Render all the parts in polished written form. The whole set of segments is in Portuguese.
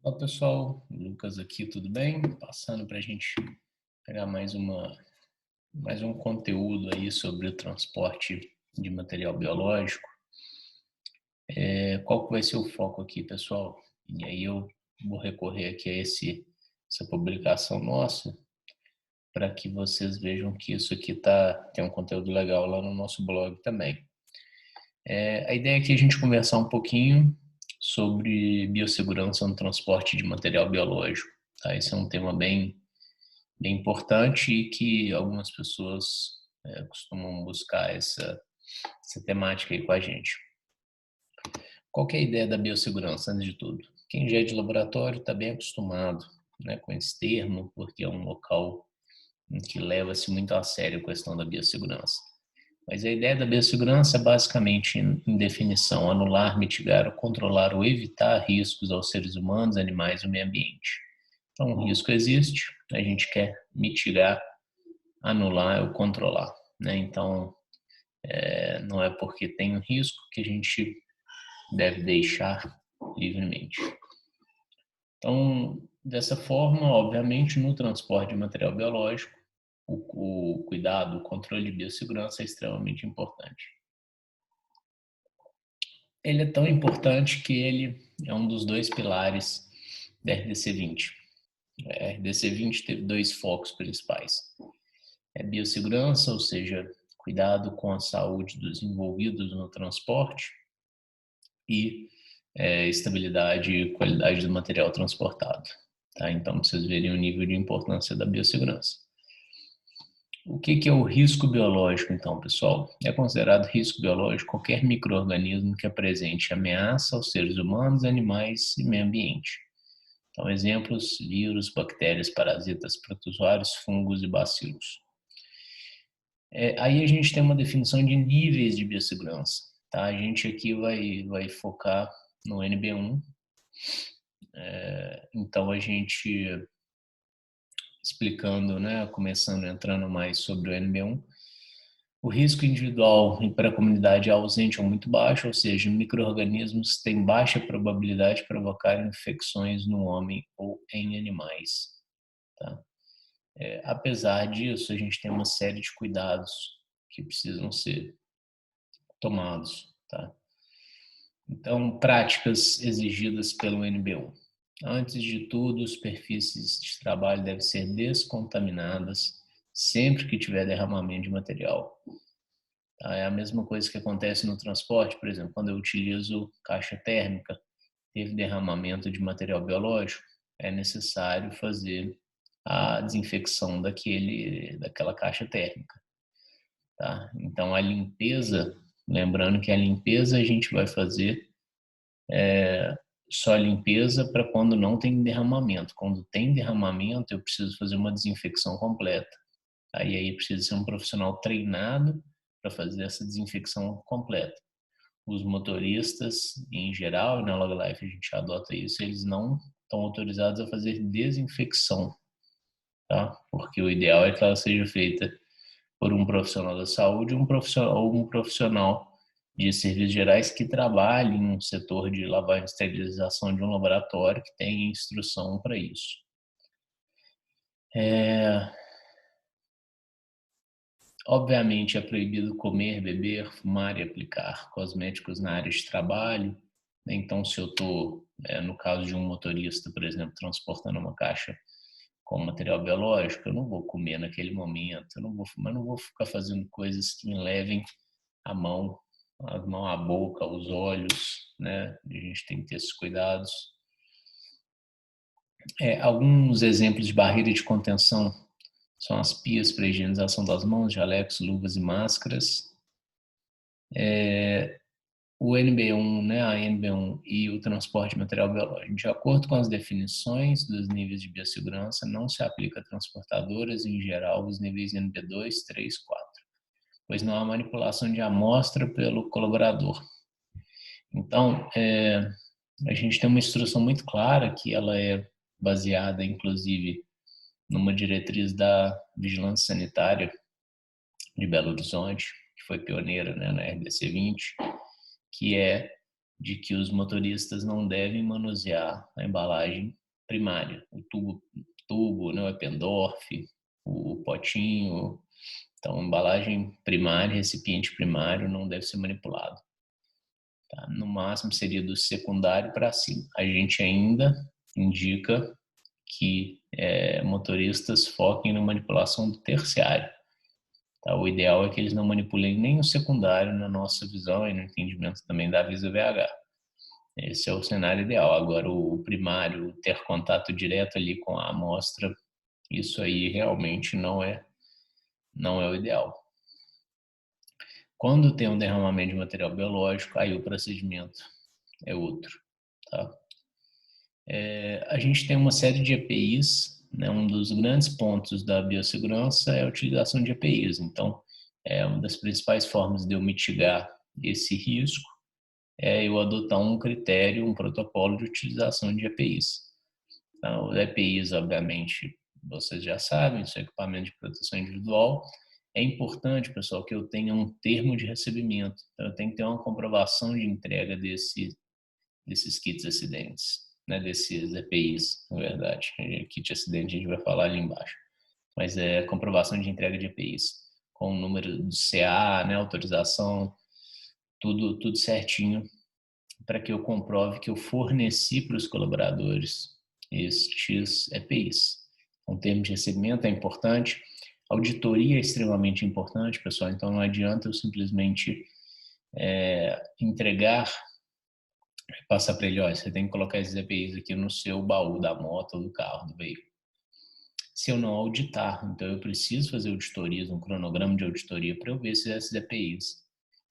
Olá pessoal, Lucas aqui, tudo bem? Passando para a gente pegar mais um conteúdo aí sobre o transporte de material biológico. Qual que vai ser o foco aqui, pessoal? E aí eu vou recorrer aqui a essa publicação nossa para que vocês vejam que isso aqui tem um conteúdo legal lá no nosso blog também. A ideia aqui é a gente conversar um pouquinho sobre biossegurança no transporte de material biológico. Tá? Esse é um tema bem importante e que algumas pessoas costumam buscar essa temática aí com a gente. Qual que é a ideia da biossegurança, antes de tudo? Quem já é de laboratório está bem acostumado, né, com esse termo, porque é um local em que leva-se muito a sério a questão da biossegurança. Mas a ideia da biossegurança é basicamente, em definição, anular, mitigar, ou controlar ou evitar riscos aos seres humanos, animais e ao meio ambiente. Então, o risco existe, a gente quer mitigar, anular ou controlar, né? Então, não é porque tem um risco que a gente deve deixar livremente. Então, dessa forma, obviamente, no transporte de material biológico, o cuidado, o controle de biossegurança é extremamente importante. Ele é tão importante que ele é um dos dois pilares da RDC 20. A RDC 20 teve dois focos principais. Biossegurança, ou seja, cuidado com a saúde dos envolvidos no transporte e estabilidade e qualidade do material transportado. Tá? Então, vocês verem o nível de importância da biossegurança. O que é o risco biológico, então, pessoal? É considerado risco biológico qualquer micro-organismo que apresente ameaça aos seres humanos, animais e meio ambiente. Então, exemplos: vírus, bactérias, parasitas, protozoários, fungos e bacilos. Aí a gente tem uma definição de níveis de biossegurança. Tá? A gente aqui vai focar no NB1. Então, a gente explicando, né, começando, entrando mais sobre o NB1. O risco individual e para a comunidade é ausente ou muito baixo, ou seja, micro-organismos têm baixa probabilidade de provocar infecções no homem ou em animais. Tá? Apesar disso, a gente tem uma série de cuidados que precisam ser tomados. Tá? Então, práticas exigidas pelo NB1. Antes de tudo, superfícies de trabalho devem ser descontaminadas sempre que tiver derramamento de material. Tá? É a mesma coisa que acontece no transporte, por exemplo, quando eu utilizo caixa térmica, teve derramamento de material biológico, é necessário fazer a desinfecção daquela caixa térmica. Tá? Então, a limpeza, lembrando que a limpeza a gente vai fazer só limpeza para quando não tem derramamento. Quando tem derramamento, eu preciso fazer uma desinfecção completa. Aí precisa ser um profissional treinado para fazer essa desinfecção completa. Os motoristas, em geral, e na Log Life a gente adota isso, eles não estão autorizados a fazer desinfecção, tá? Porque o ideal é que ela seja feita por um profissional da saúde ou um profissional de serviços gerais que trabalhe em um setor de lavagem e esterilização de um laboratório que tem instrução para isso. Obviamente é proibido comer, beber, fumar e aplicar cosméticos na área de trabalho. Então, se eu estou, no caso de um motorista, por exemplo, transportando uma caixa com material biológico, eu não vou comer naquele momento, mas não vou ficar fazendo coisas que me levem a mão à boca, aos olhos, né? A gente tem que ter esses cuidados. Alguns exemplos de barreira de contenção são as pias para higienização das mãos, jalecos, luvas e máscaras. O NB1, né, a NB1 e o transporte de material biológico. De acordo com as definições dos níveis de biossegurança, não se aplica a transportadoras, em geral, os níveis NB2, 3, 4, pois não há manipulação de amostra pelo colaborador. Então, a gente tem uma instrução muito clara que ela é baseada, inclusive, numa diretriz da Vigilância Sanitária de Belo Horizonte, que foi pioneira, né, na RDC 20, que é de que os motoristas não devem manusear a embalagem primária, o tubo, né, o Eppendorf, o potinho. Então, embalagem primária, recipiente primário não deve ser manipulado. Tá? No máximo seria do secundário para cima. A gente ainda indica que motoristas foquem na manipulação do terciário. Tá? O ideal é que eles não manipulem nem o secundário na nossa visão e no entendimento também da Visa VH. Esse é o cenário ideal. Agora, o primário, ter contato direto ali com a amostra, isso aí realmente não é o ideal. Quando tem um derramamento de material biológico, aí o procedimento é outro. Tá? A gente tem uma série de EPIs, né? Um dos grandes pontos da biossegurança é a utilização de EPIs. Então, uma das principais formas de eu mitigar esse risco é eu adotar um critério, um protocolo de utilização de EPIs. Então, os EPIs, obviamente, vocês já sabem, são equipamento de proteção individual. É importante, pessoal, que eu tenha um termo de recebimento. Então, eu tenho que ter uma comprovação de entrega desses kits acidentes, né, desses EPIs, na verdade. Kit acidente a gente vai falar ali embaixo. Mas é comprovação de entrega de EPIs, com o número do CA, né, autorização, tudo certinho, para que eu comprove que eu forneci para os colaboradores estes EPIs. Um termo de recebimento é importante, auditoria é extremamente importante, pessoal, então não adianta eu simplesmente entregar, passar para ele, olha, você tem que colocar esses EPIs aqui no seu baú da moto ou do carro, do veículo. Se eu não auditar, então eu preciso fazer auditorias, um cronograma de auditoria para eu ver se esses EPIs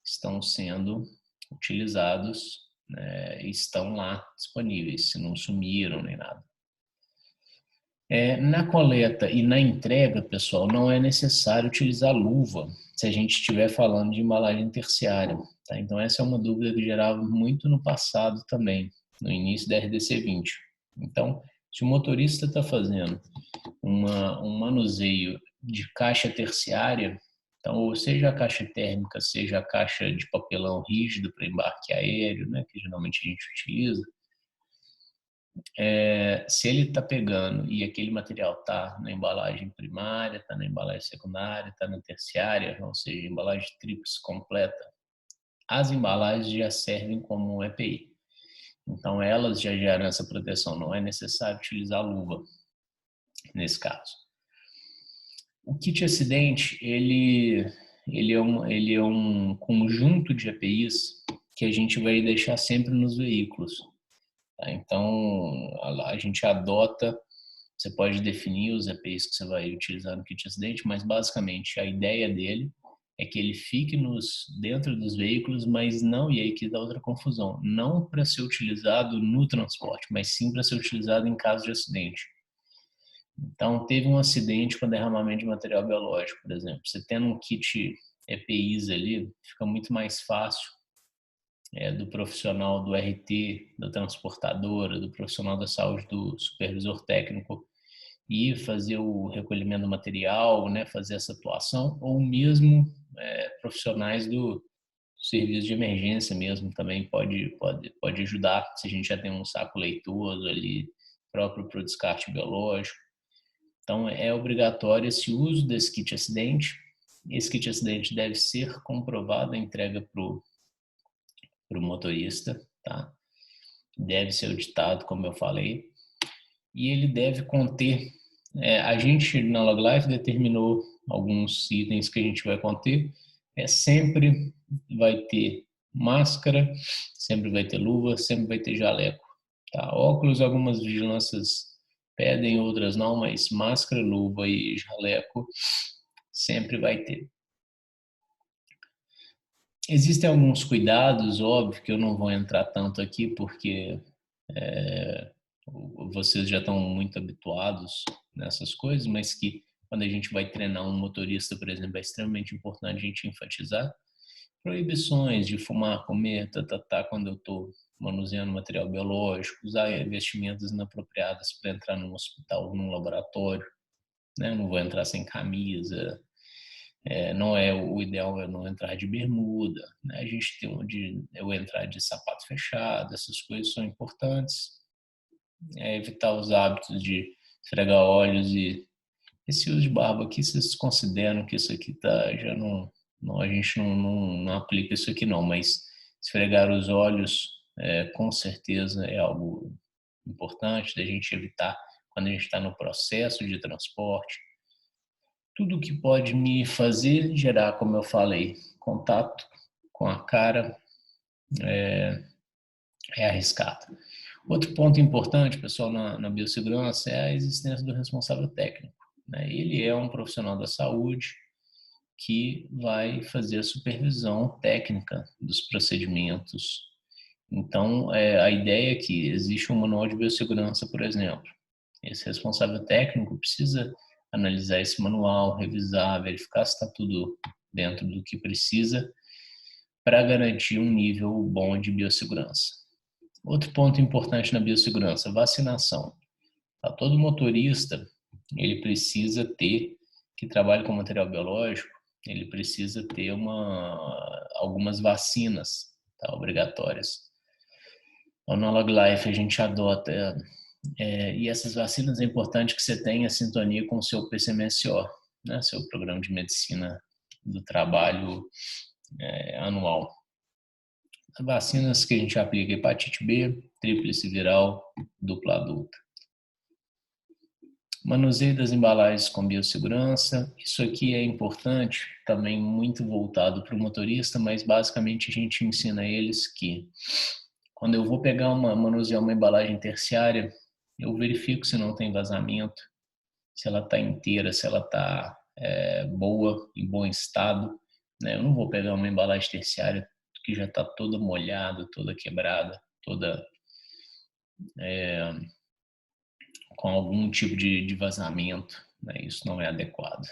estão sendo utilizados, né, estão lá disponíveis, se não sumiram nem nada. Na coleta e na entrega, pessoal, não é necessário utilizar luva se a gente estiver falando de embalagem terciária. Tá? Então, essa é uma dúvida que gerava muito no passado também, no início da RDC 20. Então, se o motorista está fazendo um manuseio de caixa terciária, então, ou seja a caixa térmica, seja a caixa de papelão rígido para embarque aéreo, né, que geralmente a gente utiliza, se ele está pegando e aquele material está na embalagem primária, está na embalagem secundária, está na terciária, ou seja, embalagem tríplice completa, as embalagens já servem como um EPI. Então, elas já geram essa proteção, não é necessário utilizar luva nesse caso. O kit acidente, ele é um conjunto de EPIs que a gente vai deixar sempre nos veículos. Tá? Então, a gente adota, você pode definir os EPIs que você vai utilizar no kit acidente, mas basicamente a ideia dele é que ele fique dentro dos veículos, mas não, e aí que dá outra confusão, não para ser utilizado no transporte, mas sim para ser utilizado em caso de acidente. Então, teve um acidente com derramamento de material biológico, por exemplo. Você tendo um kit EPIs ali, fica muito mais fácil do profissional do RT, da transportadora, do profissional da saúde, do supervisor técnico, ir fazer o recolhimento do material, né, fazer essa atuação, ou mesmo profissionais do serviço de emergência mesmo também pode ajudar, se a gente já tem um saco leitoso ali, próprio para o descarte biológico. Então, é obrigatório esse uso desse kit acidente. Esse kit acidente deve ser comprovado a entrega para o motorista, tá? Deve ser auditado, como eu falei, e ele deve conter. A gente, na LogLife, determinou alguns itens que a gente vai conter. Sempre vai ter máscara, sempre vai ter luva, sempre vai ter jaleco. Tá? Óculos, algumas vigilâncias pedem, outras não, mas máscara, luva e jaleco sempre vai ter. Existem alguns cuidados, óbvio, que eu não vou entrar tanto aqui, porque vocês já estão muito habituados nessas coisas, mas que quando a gente vai treinar um motorista, por exemplo, é extremamente importante a gente enfatizar. Proibições de fumar, comer, quando eu estou manuseando material biológico, usar vestimentas inapropriadas para entrar num hospital ou num laboratório, né? Eu não vou entrar sem camisa, Não é o ideal é não entrar de bermuda, né? A gente tem eu entrar de sapato fechado, essas coisas são importantes. Evitar os hábitos de esfregar olhos e esse uso de barba aqui, vocês consideram que isso aqui tá já a gente não aplica isso aqui não, mas esfregar os olhos com certeza é algo importante da gente evitar quando a gente está no processo de transporte. Tudo que pode me fazer gerar, como eu falei, contato com a cara é arriscado. Outro ponto importante, pessoal, na biossegurança é a existência do responsável técnico, né? Ele é um profissional da saúde que vai fazer a supervisão técnica dos procedimentos. Então, a ideia é que existe um manual de biossegurança, por exemplo. Esse responsável técnico precisa analisar esse manual, revisar, verificar se está tudo dentro do que precisa para garantir um nível bom de biossegurança. Outro ponto importante na biossegurança, vacinação. Todo motorista, ele precisa ter, que trabalha com material biológico, ele precisa ter algumas vacinas, tá, obrigatórias. No Log Life a gente adota, e essas vacinas é importante que você tenha sintonia com o seu PCMSO, né, seu Programa de Medicina do Trabalho anual. Vacinas que a gente aplica: hepatite B, tríplice viral, dupla adulta. Manuseio das embalagens com biossegurança. Isso aqui é importante, também muito voltado para o motorista, mas basicamente a gente ensina eles que quando eu vou manusear uma embalagem terciária, eu verifico se não tem vazamento, se ela está inteira, se ela está boa, em bom estado, né? Eu não vou pegar uma embalagem terciária que já está toda molhada, toda quebrada, toda com algum tipo de vazamento, né? Isso não é adequado.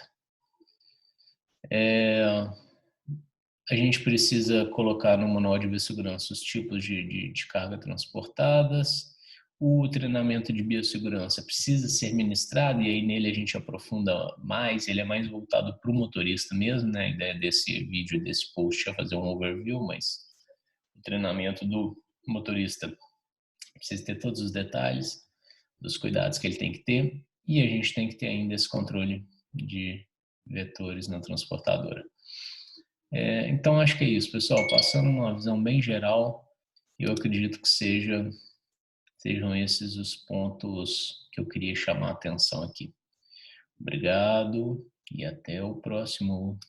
A gente precisa colocar no manual de biossegurança os tipos de carga transportadas. O treinamento de biossegurança precisa ser ministrado, e aí nele a gente aprofunda mais, ele é mais voltado para o motorista mesmo, né? A ideia desse vídeo, desse post é fazer um overview, mas o treinamento do motorista precisa ter todos os detalhes dos cuidados que ele tem que ter, e a gente tem que ter ainda esse controle de vetores na transportadora. Então acho que é isso, pessoal. Passando uma visão bem geral, eu acredito que sejam esses os pontos que eu queria chamar a atenção aqui. Obrigado e até o próximo.